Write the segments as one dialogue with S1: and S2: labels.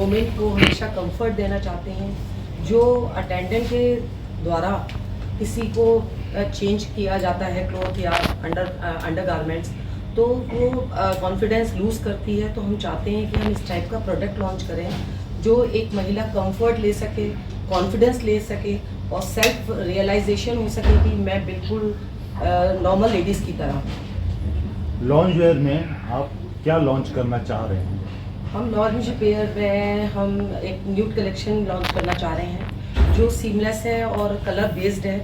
S1: Women को हमेशा comfort देना चाहते हैं। जो अटेंडेंट के द्वारा किसी को चेंज किया जाता है क्लॉथ या अंडर गारमेंट्स, तो वो कॉन्फिडेंस लूज़ करती है। तो हम चाहते हैं कि हम इस टाइप का प्रोडक्ट लॉन्च करें जो एक महिला कंफर्ट ले सके, कॉन्फिडेंस ले सके और सेल्फ रियलाइजेशन हो सके कि मैं बिल्कुल नॉर्मल लेडीज़ की तरह।
S2: लॉन्च वेयर में आप क्या लॉन्च करना चाह रहे हैं?
S1: हम लॉन्च वेयर में हम एक न्यूड कलेक्शन लॉन्च करना चाह रहे हैं जो सीमलेस है और कलर बेस्ड है।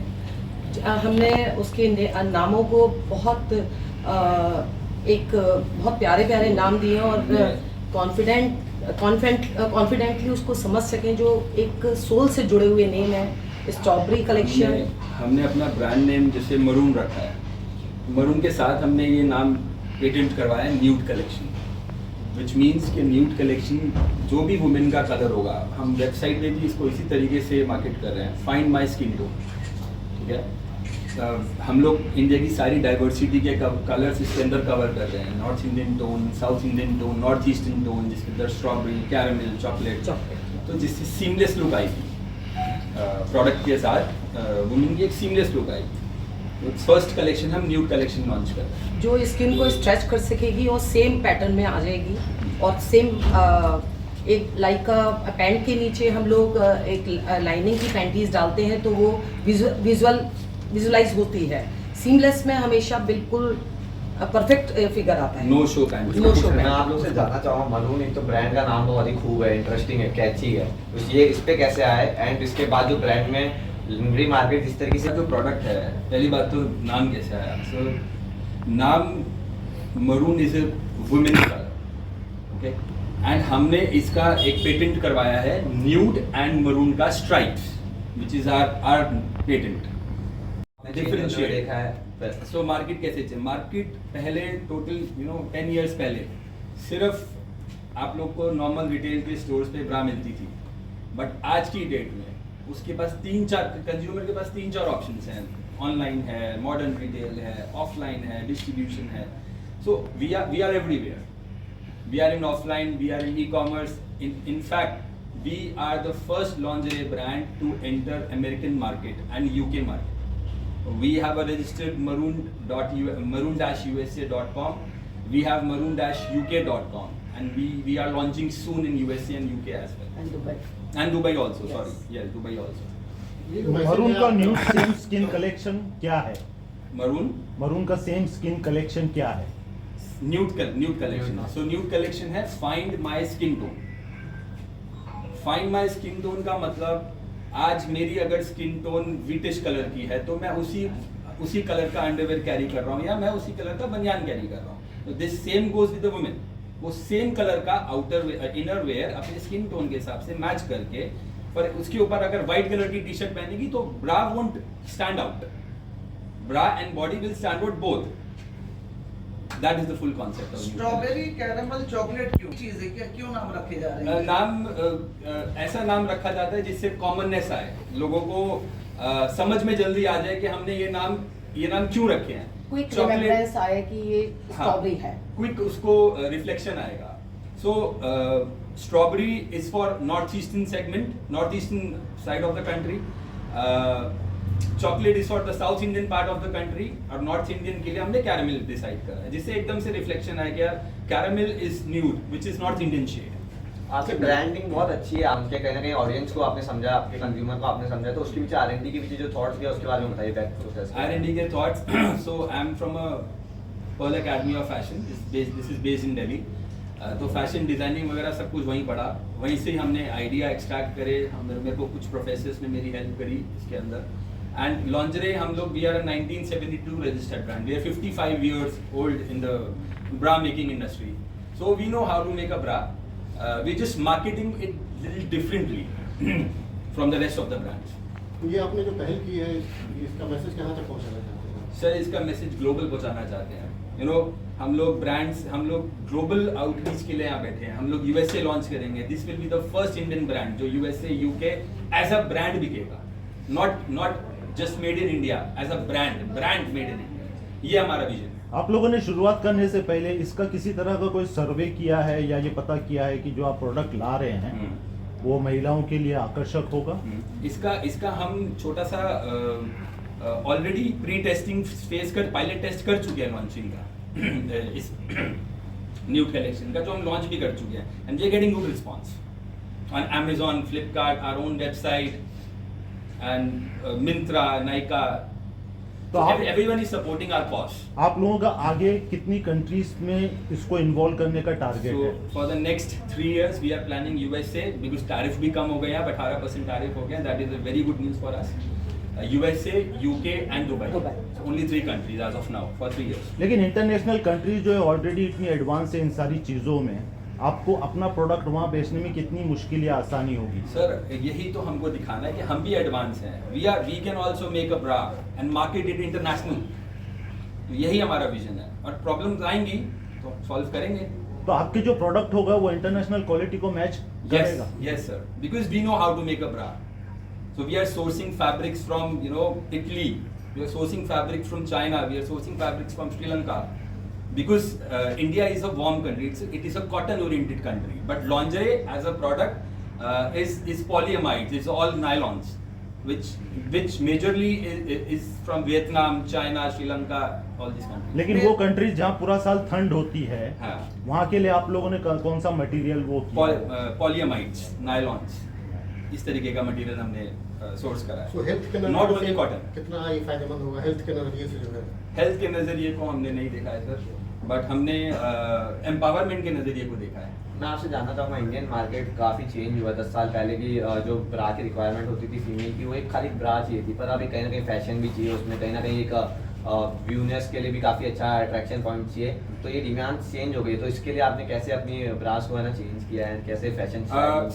S1: हमने उसके नामों को बहुत प्यारे प्यारे नाम दिए और कॉन्फिडेंटली उसको समझ सकें, जो एक सोल से जुड़े हुए नेम है। स्ट्रॉबेरी कलेक्शन
S3: हमने अपना ब्रांड नेम जैसे मरून रखा है, मरून के साथ हमने ये नाम पेटेंट करवाया है न्यूड कलेक्शन, विच मीन्स कि न्यूड कलेक्शन जो भी वुमेन का कलर होगा, हम वेबसाइट पे भी इसको इसी तरीके से मार्केट कर रहे हैं, फाइंड माई स्किन टोन। ठीक है, हम लोग इंडिया की सारी डाइवर्सिटी के कलर्स इसके अंदर कवर कर रहे हैं। North Indian tone, south Indian tone, north eastern tone, जिसके अंदर स्ट्रॉबेरी, कैरामल, चॉकलेट, तो जिससे सीमलेस लुक आएगी प्रोडक्ट के साथ, वुमेन की एक सीमलेस लुक आएगी। फर्स्ट कलेक्शन हम न्यूड कलेक्शन लॉन्च कर रहे हैं
S1: जो स्किन को स्ट्रेच कर सकेगी और सेम पैटर्न में आ जाएगी और सेम एक लाइक पैंट के नीचे हम लोग एक लाइनिंग की पैंटीज डालते हैं तो वो विजुअलाइज होती है। सीमलेस में हमेशा बिल्कुल परफेक्ट फिगर आता है।
S3: No show pant.
S1: No show
S4: मैं
S1: पैंट।
S4: आप लोग से जानना चाहूँगा, मरून एक तो ब्रांड का नाम बहुत ही खूब है, इंटरेस्टिंग है, कैची है, तो ये इस पे कैसे आए एंड इसके बाद जो ब्रांड में लिंगरी मार्केट जिस तरीके से
S3: जो प्रोडक्ट है, पहली बात तो नाम कैसे आया। सो नाम maroon is a women colour, okay, and हमने इसका एक पेटेंट करवाया है न्यूड एंड मरून का stripes, which is our patent.
S4: Differentiate देखा है।
S3: सो मार्केट कैसे चल, मार्केट पहले टोटल 10 years पहले सिर्फ आप लोग को नॉर्मल रिटेल के स्टोर्स पे ब्रा मिलती थी, बट आज की डेट में उसके पास 3-4 कंज्यूमर के पास 3-4 ऑप्शंस हैं। ऑनलाइन है, मॉडर्न रिटेल है, ऑफलाइन है, डिस्ट्रीब्यूशन है। So we are everywhere, we are in offline, we are in ecommerce. in fact we are the first lingerie brand to enter American market and UK market. We have a registered maroon-usa.com. We have maroon-uk.com, and we are launching soon in USA and UK as well. And Dubai also.
S1: Yes.
S3: Sorry, yes, Dubai also.
S2: Maroon का new same skin collection क्या है?
S3: Maroon
S2: का same skin collection क्या है?
S3: Nude collection. So nude collection है find my skin tone. Find my skin tone का मतलब, आज मेरी अगर स्किन टोन व्हीटिश कलर की है तो मैं उसी कलर का अंडरवेयर कैरी कर रहा हूँ या मैं उसी कलर का बनियान कैरी कर रहा हूँ। तो this same goes with the women. वो सेम कलर का इनर वेयर अपने स्किन टोन के हिसाब से मैच करके, पर उसके ऊपर अगर व्हाइट कलर की टी शर्ट पहनेगी तो bra won't stand out, bra and body will stand out both. That is the full concept of
S5: strawberry, caramel, chocolate क्यों चीज है, क्या क्यों नाम रखे जा रहे हैं?
S3: नाम ऐसा नाम रखा जाता है जिससे कॉमननेस आए, लोगों को समझ में जल्दी आ जाए कि हमने ये नाम क्यों रखे हैं।
S1: क्विक रिमेम्बरेंस आए कि ये स्ट्रॉबेरी है,
S3: क्विक उसको रिफ्लेक्शन आएगा। So strawberry is for north eastern segment, north eastern side of the country. Chocolate is for the south Indian part of the country, और नॉर्थ इंडियन के लिए हमने कैरामल डिसाइड करा है, जिससे एकदम से रिफ्लेक्शन आया कि यार caramel is nude which is north Indian shade.
S4: आपकी ब्रांडिंग बहुत अच्छी है, आपके कहीं ना कहीं ऑडियंस को आपने समझा, आपके कंज्यूमर को आपने समझा, तो उसके पीछे R&D के पीछे जो थॉट्स दिया उसके बारे में बताइए, बैक प्रोसेस।
S3: R&D के thoughts, so I am from a Pearl Academy of Fashion, this is based in Delhi. तो फैशन डिजाइनिंग वगैरह सब कुछ वहीं पढ़ा, वहीं से ही हमने आइडिया एक्सट्रैक्ट करे। मेरे को कुछ प्रोफेसर्स ने मेरी हेल्प करी इसके अंदर। एंड लॉन्जरे हम लोग, we are 1972 registered brand, we are 55 years old in the bra making industry, so we know how to make a bra. We're just marketing it little differently from the rest of the brands.
S6: ये आपने जो पहल की है, इसका message कहाँ तक पहुँचाना चाहते हैं?
S3: सर, इसका मैसेज ग्लोबल पहुंचाना चाहते हैं। हम लोग ग्लोबल आउटरीच के लिए यहाँ बैठे हैं। हम लोग यूएसए लॉन्च करेंगे। This will be the first Indian brand जो USA UK as a brand बिकेगा, not just made in India, as a brand made in India. ये हमारा विजन है।
S2: आप लोगों ने शुरुआत करने से पहले इसका किसी तरह का कोई सर्वे किया है या ये पता किया है कि जो आप प्रोडक्ट ला रहे हैं वो महिलाओं के लिए आकर्षक होगा?
S3: इसका हम छोटा सा ऑलरेडी प्री टेस्टिंग फेज कर पायलट टेस्ट कर चुके हैं लॉन्चिंग का इस न्यू कलेक्शन का, जो हम लॉन्च भी कर चुके हैं and we are getting good response on Amazon, Flipkart, our own website and Myntra, Nykaa.
S2: तो आप
S3: everyone is supporting our cause.
S2: आप लोगों का आगे कितनी कंट्रीज में इसको इन्वॉल्व करने का टारगेट
S3: So
S2: है?
S3: for the next 3 years we are planning USA because tariff भी कम हो गया, 18% tariff हो गया. That is a very good news for us. USA, UK and Dubai. So only 3 countries as of now for 3 years.
S2: लेकिन international countries जो है already इतनी advance है इन सारी चीज़ों में, आपको अपना प्रोडक्ट वहाँ बेचने में कितनी मुश्किल या आसानी होगी?
S3: सर यही तो हमको दिखाना है कि हम भी एडवांस हैं. We can also make a bra and market it international. तो यही हमारा विजन है और प्रॉब्लम्स आएंगी तो सॉल्व करेंगे.
S2: तो आपके जो प्रोडक्ट होगा वो इंटरनेशनल क्वालिटी को मैच करेगा?
S3: Yes sir, because we know how to make a bra. So we are sourcing fabrics from Italy, we are sourcing fabrics from China, we are sourcing fabrics from Sri Lanka. Because India is a warm country, it is a cotton oriented country, but lingerie as a product is polyamides, it's all nylons, which majorly is from Vietnam, China, Sri Lanka, all these countries.
S2: लेकिन वो countries जहाँ पूरा साल ठंड होती है
S3: हाँ.
S2: वहाँ के लिए आप लोगों ने कौन सा मटेरियल वो किया है?
S3: Polyamides, nylons, इस तरीके का मटेरियल हमने सोर्स करा
S6: So health के
S3: है. नॉट
S6: नजरिए
S3: ओनली
S6: से
S3: कॉटन.
S6: कितना ये फायदेमंद होगा हेल्थ के नजरिए से जो है?
S3: हेल्थ के नजरिए को हमने नहीं देखा है सर, बट हमने एम्पावरमेंट के नजरिए को देखा है.
S4: मैं आपसे जानना चाहूँगा, इंडियन मार्केट काफ़ी चेंज हुआ 10 साल पहले की जो ब्रा की रिक्वायरमेंट होती थी फीमेल की, वो एक खाली ब्रा चाहिए थी, पर अभी कहीं ना कहीं फैशन भी चाहिए, उसमें कहीं ना कहीं एक व्यूनेस के लिए भी काफ़ी अच्छा अट्रैक्शन पॉइंट चाहिए. तो ये डिमांड चेंज हो गई, तो इसके लिए आपने कैसे अपनी ब्रास को है ना चेंज किया है, कैसे फैशन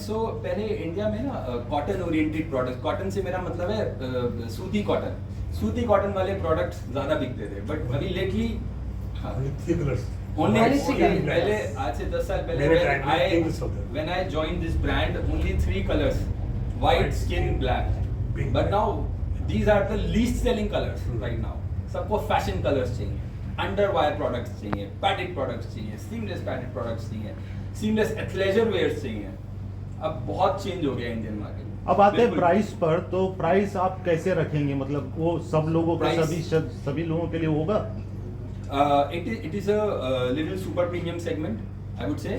S3: सो पहले इंडिया में ना कॉटन ओरिएंटेड प्रोडक्ट, कॉटन से मेरा मतलब है सूती कॉटन वाले प्रोडक्ट्स ज़्यादा बिकते थे, बट अभी लेटली पहले आज से 10 साल पहले when I joined this brand only 3 colors, white, skin, black, but now these are the least selling colors right now. सबको फैशन कलर्स चाहिए, अंडरवायर प्रोडक्ट्स चाहिए, पैडेड प्रोडक्ट्स चाहिए, सीमलेस पैडेड प्रोडक्ट्स चाहिए, सीमलेस एथलेजर वेयर्स चाहिए. अब बहुत change हो गया इंडियन मार्केट.
S2: अब आते हैं प्राइस पर, तो प्राइस आप कैसे रखेंगे? मतलब वो सब लोगों का सभी लोगों के लिए होगा?
S3: It is a little super premium segment, I would say.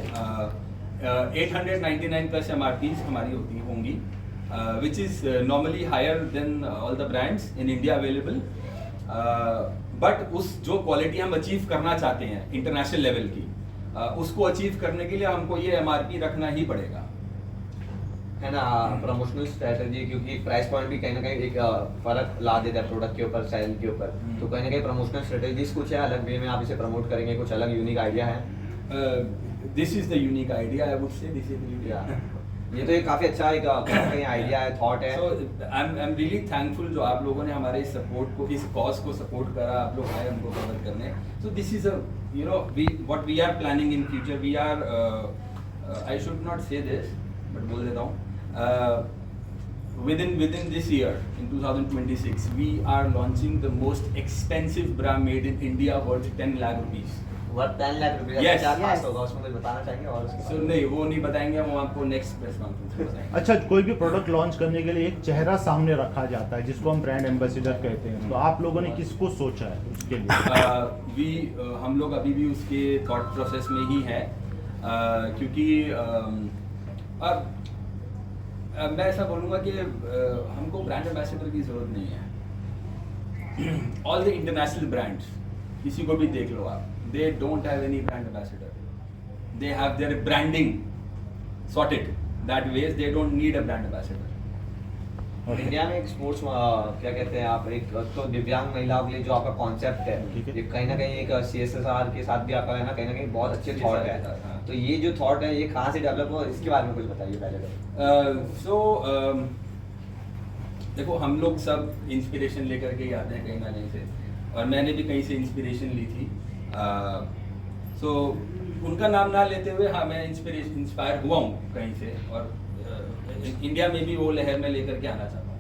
S3: 899 plus MRPs हमारी होंगी, which is normally higher than all the brands in India available. But उस जो क्वालिटी हम अचीव करना चाहते हैं इंटरनेशनल लेवल की, उसको अचीव करने के लिए हमको ये MRP रखना ही पड़ेगा,
S4: है ना. प्रमोशनल स्ट्रेटजी, क्योंकि प्राइस पॉइंट भी कहीं ना कहीं एक फर्क ला देता है प्रोडक्ट के ऊपर, स्टाइल के ऊपर. तो कहीं ना कहीं प्रमोशनल स्ट्रेटजीज कुछ है अलग वे में आप इसे प्रमोट करेंगे, कुछ अलग यूनिक आइडिया है?
S3: This is the unique idea, I would say this is the unique.
S4: ये तो एक काफी अच्छा एक कहीं आइडिया है, थॉट है.
S3: सो आई एम रियली थैंकफुल जो आप लोगों ने हमारे इस सपोर्ट को, इस कॉज को सपोर्ट करा. आप लोग आए हमको कवर करने. So this is what we are planning in future. We are I should not say this but बोल देता हूँ. Within this year, in 2026, we are launching the most expensive bra made in India worth 10 lakh rupees.
S4: Worth 10 lakh रुपए.
S3: Yes.
S4: क्या खास होगा उसमें, कुछ बताना चाहेंगे? और
S3: So नहीं, वो नहीं बताएंगे, वो आपको नेक्स्ट प्रेस कॉन्फ्रेंस में बताएंगे.
S2: अच्छा, कोई भी प्रोडक्ट लॉन्च करने के लिए एक चेहरा सामने रखा जाता है जिसको हम ब्रांड एम्बेसडर कहते हैं, तो आप लोगों ने किसको सोचा है उसके लिए?
S3: हम लोग अभी भी उसके थॉट प्रोसेस में ही हैं, क्योंकि अब मैं ऐसा बोलूँगा कि हमको ब्रांड एम्बेसडर की ज़रूरत नहीं है. ऑल द इंटरनेशनल ब्रांड्स, किसी को भी देख लो आप, they don't have any brand ambassador. They have their branding sorted that ways, they don't need a brand ambassador.
S4: India में एक स्पोर्ट्स क्या कहते हैं आप, एक तो दिव्यांग महिलाओं के लिए जो आपका कॉन्सेप्ट है, ये कहीं ना कहीं एक CSR के साथ भी आपका है ना, कहीं ना कहीं बहुत अच्छे थॉट है. तो ये जो थॉट है ये कहाँ से डेवलप हुआ, इसके बारे में कुछ बताइए पहले तो.
S3: देखो हम लोग सब इंस्पिरेशन लेकर के ही आते हैं कहीं ना कहीं से, और मैंने भी कहीं से इंस्पिरेशन ली थी. सो उनका नाम ना लेते हुए हाँ, मैं इंस्पायर हुआ हूँ कहीं से, और इंडिया में भी वो लहर में लेकर के आना चाहता हूँ.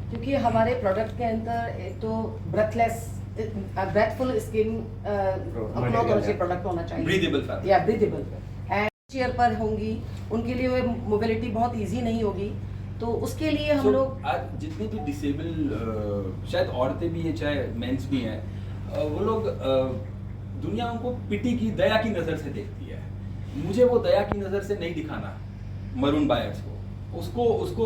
S1: क्योंकि हमारे प्रोडक्ट के अंदर एक तो ब्रेथलेस ब्रेथफुल स्किन क्लॉथ होना चाहिए, प्रोडक्ट होना चाहिए,
S3: Breathable fabric.
S1: या ब्रीदेबल एंड चेयर पर होंगी, उनके लिए मोबिलिटी बहुत इजी नहीं होगी, तो उसके लिए हम लोग
S3: आज जितने भी डिसेबल शायद औरतें भी हैं चाहे मेंस भी हैं, वो लोग दुनिया उनको पिटी की दया की नज़र से देखती है। मुझे वो दया की नज़र से नहीं दिखाना मरून बायर्स को, उसको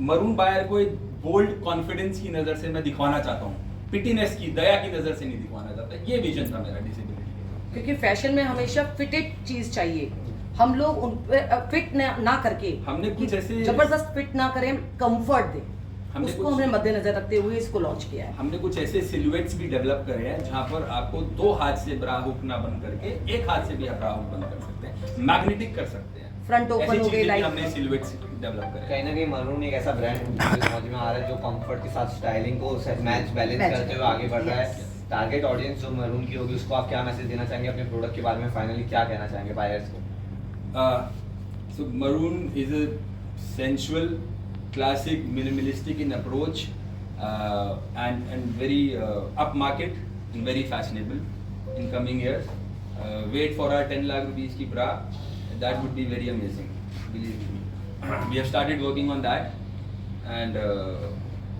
S3: मरून बायर को एक बोल्ड कॉन्फिडेंस की नज़र से मैं दिखवाना चाहता हूँ, पिटीनेस की दया की नज़र से नहीं दिखवाना चाहता। ये विजन था मेरा डिसेबिलिटी।
S1: क्योंकि फैशन में हमेशा फिटेड चीज चाहिए, हम लोग उन पे फिट ना करके
S3: हमने कुछ ऐसे
S1: जबरदस्त फिट ना करें, कंफर्ट दें,
S3: हमने
S1: उसको
S3: कुछ-
S1: हमने मद्देनजर रखते हुए इसको लॉन्च किया है।
S3: हमने कुछ ऐसे सिलुएट्स भी डेवलप करे हैं जहाँ पर आपको 2 हाथ से ब्रा हुक ना बंद करके 1 हाथ से भी ब्रा हुक बंद कर सकते हैं, मैग्नेटिक कर सकते हैं।
S1: फ्रंट ओपन
S3: ऐसी
S1: हो गई
S3: चीजें भी
S1: लाइक
S3: हमने सिलुएट्स डेवलप करे हैं।
S4: कहीं ना कहीं मरून एक ऐसा ब्रांड समझ में आ रहा है जो कंफर्ट के साथ स्टाइलिंग को मैच बैलेंस
S1: Match
S4: करते हुए आगे बढ़ रहा है।
S1: Yes.
S4: टारगेट ऑडियंस जो मरून की होगी उसको आप क्या मैसेज देना चाहेंगे, अपने प्रोडक्ट के बारे में फाइनली क्या कहना चाहेंगे बायर्स को?
S3: So maroon is a sensual, classic, minimalistic in approach, and very upmarket and very fashionable in coming years. Wait for our 10 lakh rupees ki bra. That would be very amazing. Believe me. We have started working on that, and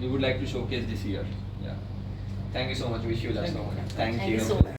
S3: we would like to showcase this year. Yeah.
S4: Thank you so much. Wish you luck so much. Thank
S1: Thank you
S4: you.
S1: so much.